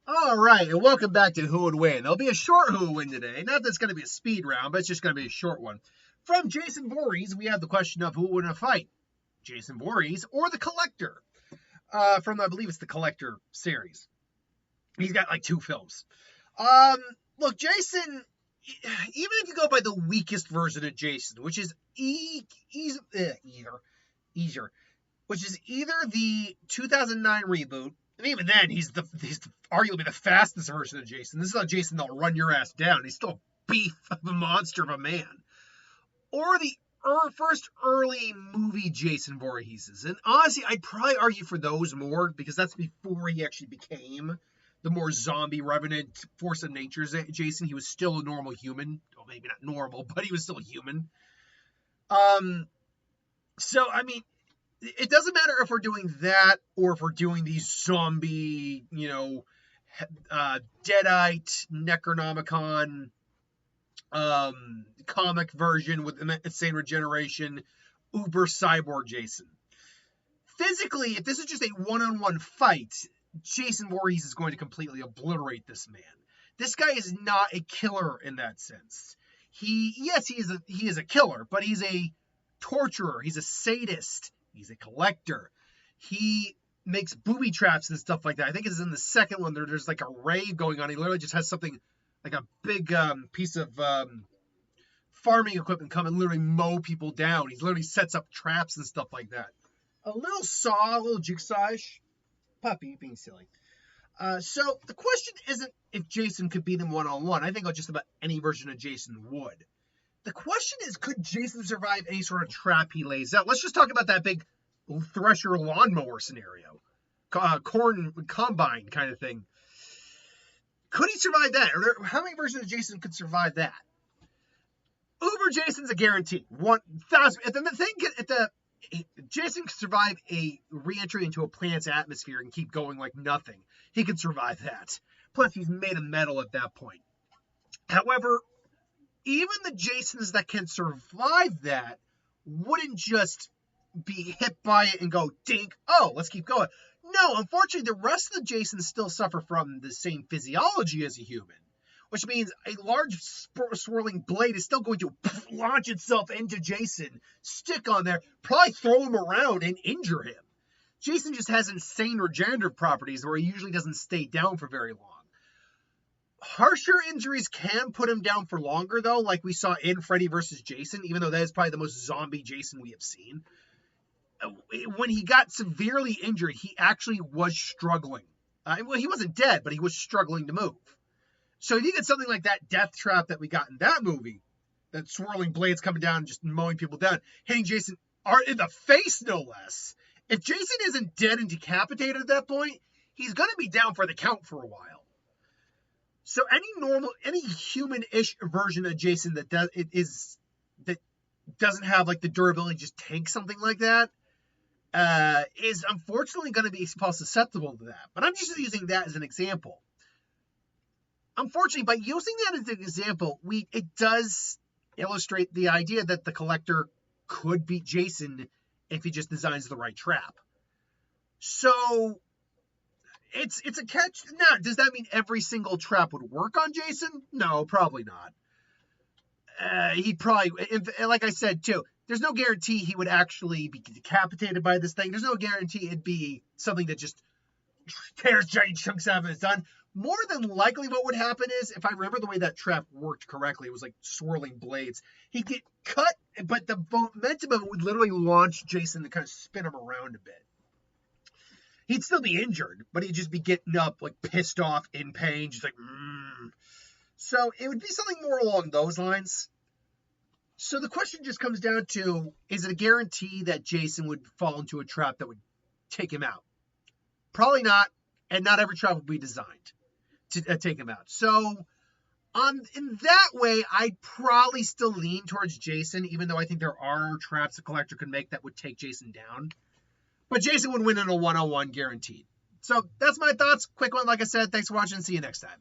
All right, and welcome back to Who Would Win. There'll be a short Who Would Win today. Not that it's going to be a speed round, but it's just going to be a short one. From Jason Voorhees, we have the question of who would win a fight, Jason Voorhees or the Collector? From, I believe it's the Collector series. He's got like 2 films. Look, Jason, even if you go by the weakest version of Jason, which is which is either the 2009 reboot, and even then, he's arguably the fastest version of Jason. This is how Jason will run your ass down. He's still a beef of a monster of a man. Or the first early movie Jason Voorhees. And honestly, I'd probably argue for those more because that's before he actually became the more zombie revenant force of nature Jason. He was still a normal human. Well, maybe not normal, but he was still human. So, I mean, it doesn't matter if we're doing that or if we're doing these zombie, Deadite, Necronomicon, comic version with insane regeneration, uber cyborg Jason. Physically, if this is just a one-on-one fight, Jason Voorhees is going to completely obliterate this man. This guy is not a killer in that sense. He is a killer, but he's a torturer. He's a sadist. He's a collector. He makes booby traps and stuff like that. I think it's in the second one. There's like a rave going on. He literally just has something like a big piece of farming equipment come and literally mow people down. He literally sets up traps and stuff like that. A little jigsaw-ish. Puppy being silly. So the question isn't if Jason could beat him one-on-one. I think just about any version of Jason would. The question is, could Jason survive any sort of trap he lays out? Let's just talk about that big thresher lawnmower scenario. Corn combine kind of thing. Could he survive that? How many versions of Jason could survive that? Uber Jason's a guarantee. 1,000. If Jason could survive a re-entry into a planet's atmosphere and keep going like nothing, he could survive that. Plus, he's made of metal at that point. However, even the Jasons that can survive that wouldn't just be hit by it and go, dink, oh, let's keep going. No, unfortunately, the rest of the Jasons still suffer from the same physiology as a human, which means a large swirling blade is still going to launch itself into Jason, stick on there, probably throw him around and injure him. Jason just has insane regenerative properties where he usually doesn't stay down for very long. Harsher injuries can put him down for longer, though, like we saw in Freddy vs. Jason, even though that is probably the most zombie Jason we have seen. When he got severely injured, he actually was struggling. Well, he wasn't dead, but he was struggling to move. So if you get something like that death trap that we got in that movie, that swirling blades coming down and just mowing people down, hitting Jason in the face, no less. If Jason isn't dead and decapitated at that point, he's going to be down for the count for a while. So any human-ish version of Jason that doesn't have like the durability to just tank something like that is unfortunately going to be susceptible to that. But I'm just using that as an example. Unfortunately, by using that as an example, it does illustrate the idea that the Collector could beat Jason if he just designs the right trap. So it's a catch. Now, does that mean every single trap would work on Jason? No, probably not. He'd probably, like I said too, there's no guarantee he would actually be decapitated by this thing. There's no guarantee it'd be something that just tears giant chunks out of his done. More than likely what would happen is, if I remember the way that trap worked correctly, it was like swirling blades. He'd get cut, but the momentum of it would literally launch Jason to kind of spin him around a bit. He'd still be injured, but he'd just be getting up, like pissed off, in pain, just like, So it would be something more along those lines. So the question just comes down to, is it a guarantee that Jason would fall into a trap that would take him out? Probably not, and not every trap would be designed to take him out. So in that way, I'd probably still lean towards Jason, even though I think there are traps a Collector could make that would take Jason down. But Jason would win in a one-on-one guaranteed. So that's my thoughts. Quick one, like I said. Thanks for watching. See you next time.